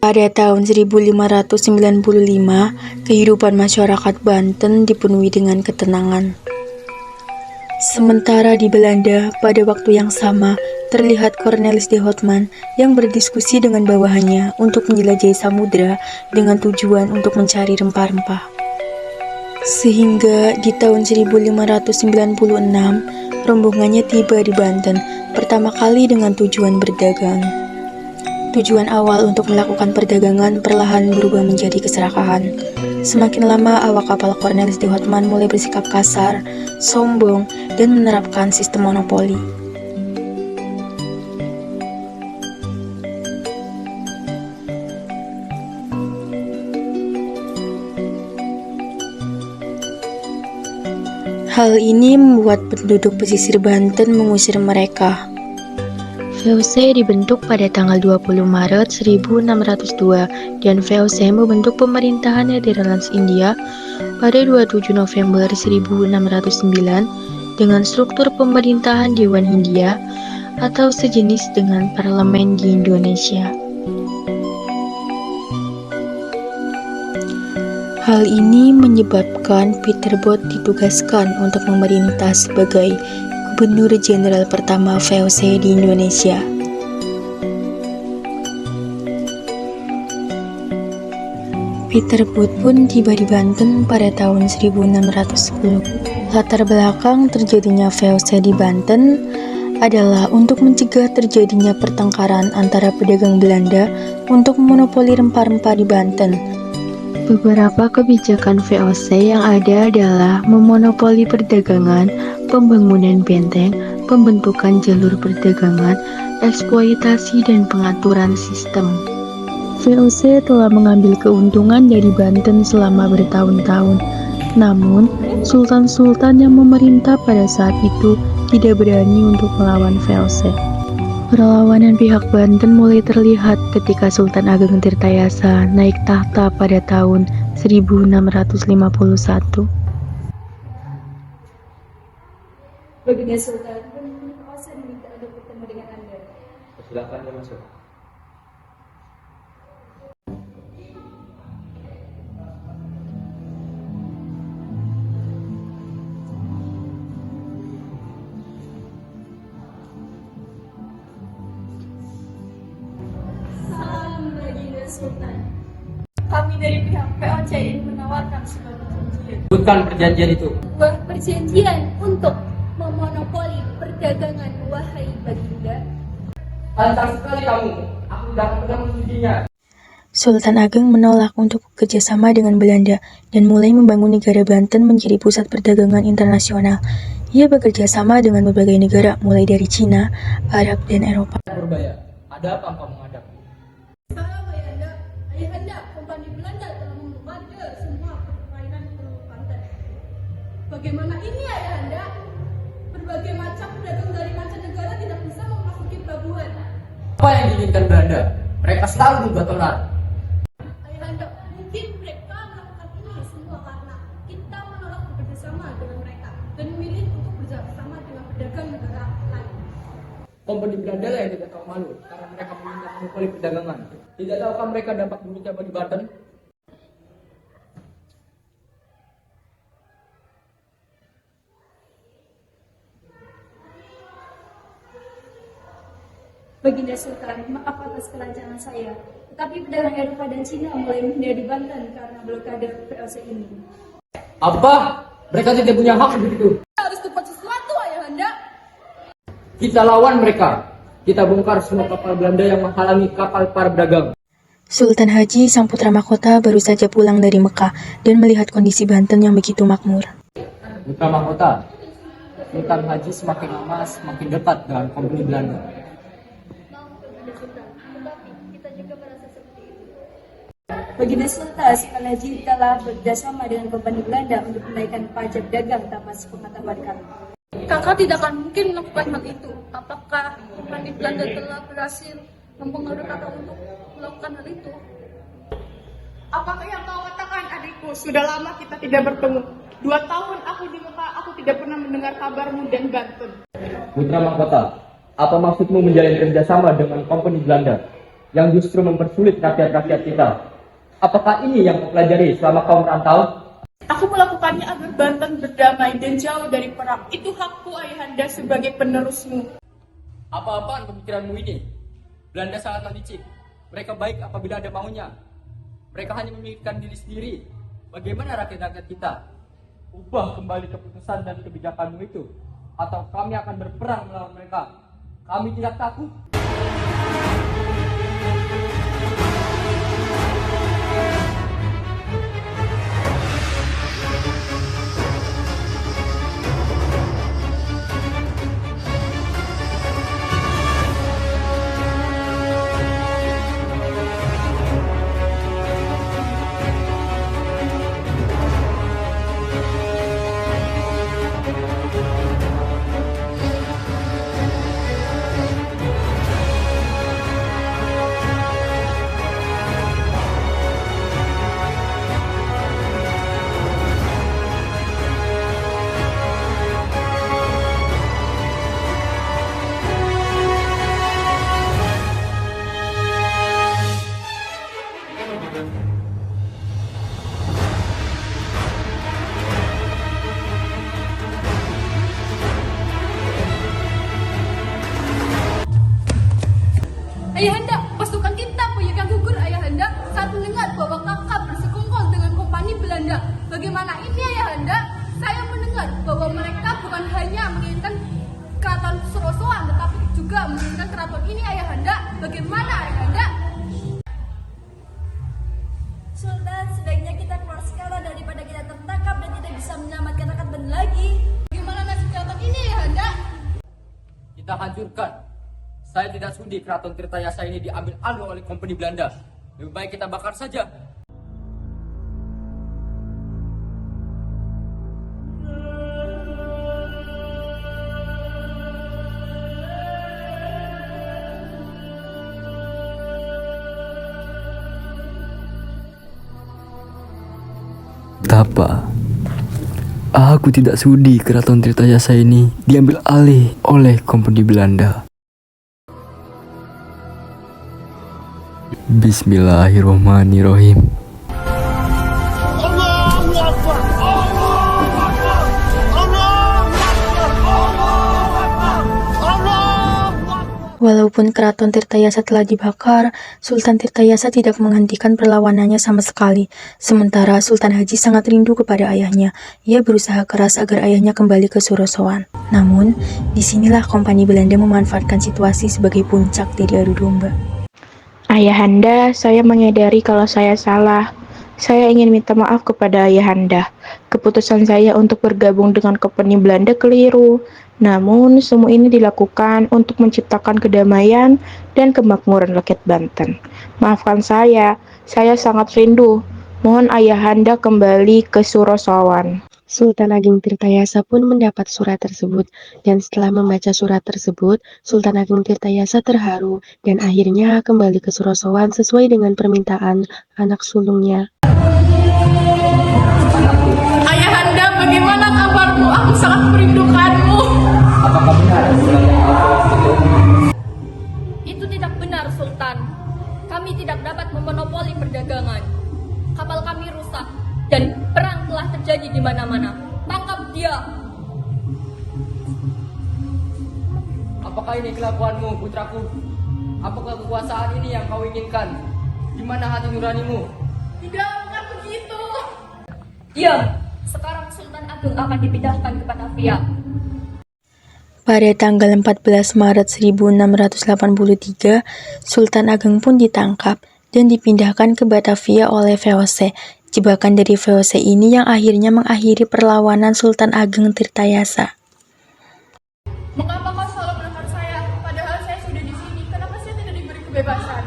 Pada tahun 1595, kehidupan masyarakat Banten dipenuhi dengan ketenangan. Sementara di Belanda, pada waktu yang sama, terlihat Cornelis de Houtman yang berdiskusi dengan bawahannya untuk menjelajahi samudera dengan tujuan untuk mencari rempah-rempah. Sehingga di tahun 1596, rombongannya tiba di Banten pertama kali dengan tujuan berdagang. Tujuan awal untuk melakukan perdagangan perlahan berubah menjadi keserakahan. Semakin lama awak kapal Cornelis de Houtman mulai bersikap kasar, sombong, dan menerapkan sistem monopoli. Hal ini membuat penduduk pesisir Banten mengusir mereka. VOC dibentuk pada tanggal 20 Maret 1602 dan VOC membentuk pemerintahan Netherlands India pada 27 November 1609 dengan struktur pemerintahan Dewan Hindia atau sejenis dengan parlemen di Indonesia. Hal ini menyebabkan Pieter Both ditugaskan untuk memerintah sebagai Gubernur Jenderal pertama VOC di Indonesia. Pieter Both pun tiba di Banten pada tahun 1610. Latar belakang terjadinya VOC di Banten adalah untuk mencegah terjadinya pertengkaran antara pedagang Belanda untuk memonopoli rempah-rempah di Banten. Beberapa kebijakan VOC yang ada adalah memonopoli perdagangan, pembangunan benteng, pembentukan jalur perdagangan, eksploitasi dan pengaturan sistem. VOC telah mengambil keuntungan dari Banten selama bertahun-tahun. Namun, sultan-sultan yang memerintah pada saat itu tidak berani untuk melawan VOC. Perlawanan pihak Banten mulai terlihat ketika Sultan Ageng Tirtayasa naik tahta pada tahun 1651. Baginda Sultan, saya diminta untuk bertemu dengan Anda. Silakan ya masuk. Salam Baginda Sultan. Kami dari pihak VOC ingin menawarkan sebuah perjanjian. Sebutkan perjanjian itu. Sebuah perjanjian untuk memonopoli perdagangan, wahai Baginda. Tantang sekali kamu. Aku tidak pernah menyetujuinya. Sultan Ageng menolak untuk bekerjasama dengan Belanda dan mulai membangun negara Banten menjadi pusat perdagangan internasional. Ia bekerja sama dengan berbagai negara mulai dari Cina, Arab, dan Eropa. Purbaya, ada apa kamu menghadap? Salam Ayahanda. Ayahanda, kompani Belanda telah membubarkan semua perairan Pulau Banten. Bagaimana ini Ayahanda? Berbagai macam pedagang dari mancanegara tidak bisa memasuki pelabuhan. Apa yang diinginkan Belanda? Mereka selalu membuat onar. Ayahanda, mungkin mereka melakukan ini semua karena kita menolak bekerjasama dengan mereka dan memilih untuk bekerjasama dengan pedagang negara lain. Kompani Belanda lah yang tidak tahu malu karena mereka menginginkan monopoli perdagangan. Tidak tahukah mereka dapat mencoba di Banten? Baginda Sultan, maaf atas kelancaran saya, tetapi pedagang Eropa dan Cina mulai menghindari Banten karena blokade VOC ini. Apa? Mereka tidak punya hak begitu. Kita harus cepat sesuatu, Ayahanda. Kita lawan mereka. Kita bongkar semua kapal Belanda yang menghalangi kapal para pedagang. Sultan Haji Sang Putra Mahkota baru saja pulang dari Mekah dan melihat kondisi Banten yang begitu makmur. Putra Mahkota, Sultan Haji semakin lama semakin dekat dengan kompani Belanda. Baginda Sultan, Sultan Haji telah bekerjasama dengan kompani Belanda untuk menaikkan pajak dagang tanpa sepengetahuan kami. Kakak tidak akan mungkin melakukan hal itu. Apakah kompani Belanda telah berhasil mempengaruhi kakak untuk melakukan hal itu? Apakah yang kau katakan adikku? Sudah lama kita tidak bertemu. 2 tahun aku di Mekah, aku tidak pernah mendengar kabarmu dan Banten. Putra Mahkota, apa maksudmu menjalin kerjasama dengan kompani Belanda? yang justru mempersulit rakyat-rakyat kita. Apakah ini yang kau pelajari selama kau merantau? Aku melakukannya agar Banten berdamai dan jauh dari perang. Itu hakku ayahanda sebagai penerusmu. Apa-apaan pemikiranmu ini? Belanda sangatlah licik. Mereka baik apabila ada maunya. Mereka hanya memikirkan diri sendiri. Bagaimana rakyat-rakyat kita? Ubah kembali keputusan dan kebijakanmu itu, atau kami akan berperang melawan mereka. Kami tidak takut. Ayahanda, pasukan kita banyak yang gugur ayahanda saat mendengar bahwa kakak bersekongkol dengan kompani Belanda. Bagaimana ini ayahanda? Saya mendengar bahwa mereka bukan hanya menginginkan keraton Sorosoan, tetapi juga menginginkan keraton ini ayahanda. Bagaimana ayahanda? Sultan, sebaiknya kita keluar sekarang daripada kita tertangkap dan tidak bisa menyelamatkan rakyat Banten lagi. Bagaimana nasib keraton ini ayahanda? Kita hancurkan. Saya tidak sudi keraton Tirtayasa ini diambil alih oleh kompeni Belanda. Lebih baik kita bakar saja. Betapa aku tidak sudi keraton Tirtayasa ini diambil alih oleh kompeni Belanda. Bismillahirrahmanirrahim. Walaupun keraton Tirtayasa telah dibakar, Sultan Tirtayasa tidak menghentikan perlawanannya sama sekali. Sementara Sultan Haji sangat rindu kepada ayahnya. Ia berusaha keras agar ayahnya kembali ke Sorosoan. Namun, disinilah kompani Belanda memanfaatkan situasi sebagai puncak dari adu domba. Ayahanda, saya menyadari kalau saya salah. Saya ingin minta maaf kepada ayahanda. Keputusan saya untuk bergabung dengan kompeni Belanda keliru. Namun, semua ini dilakukan untuk menciptakan kedamaian dan kemakmuran rakyat Banten. Maafkan saya sangat rindu. Mohon ayahanda kembali ke Sorosowan. Sultan Ageng Tirtayasa pun mendapat surat tersebut, dan setelah membaca surat tersebut, Sultan Ageng Tirtayasa terharu dan akhirnya kembali ke Sorosowan sesuai dengan permintaan anak sulungnya. Ayahanda, bagaimana kabarmu? Aku sangat merindukanmu. Apakah benar surat yang kau tulis itu? Itu tidak benar, Sultan. Kami tidak dapat memonopoli perdagangan. Kapal kami rusak dan perang telah terjadi di mana-mana. Tangkap dia. Apakah ini kelakuanmu, putraku? Apakah kekuasaan ini yang kau inginkan? Di mana hati nuranimu? Tidak, bukan begitu. Diam. Sekarang Sultan Ageng akan dipindahkan ke Batavia. Pada tanggal 14 Maret 1683, Sultan Ageng pun ditangkap dan dipindahkan ke Batavia oleh VOC. Jebakan dari VOC ini yang akhirnya mengakhiri perlawanan Sultan Ageng Tirtayasa. Mengapa kau selalu menekan saya? Padahal saya sudah di sini. Kenapa saya tidak diberi kebebasan?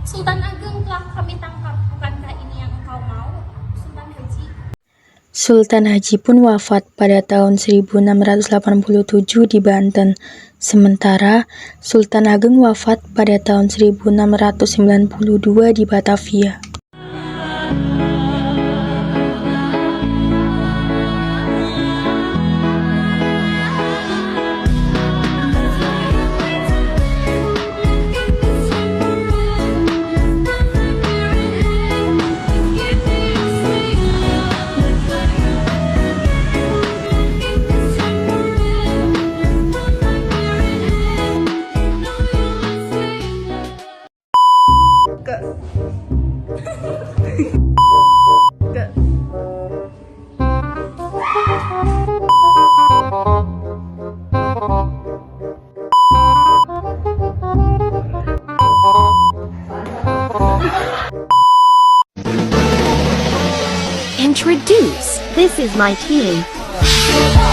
Sultan Ageng telah kami tangkap. Bukankah ini yang kau mau, Sultan Haji? Sultan Haji pun wafat pada tahun 1687 di Banten. Sementara Sultan Ageng wafat pada tahun 1692 di Batavia. is my team.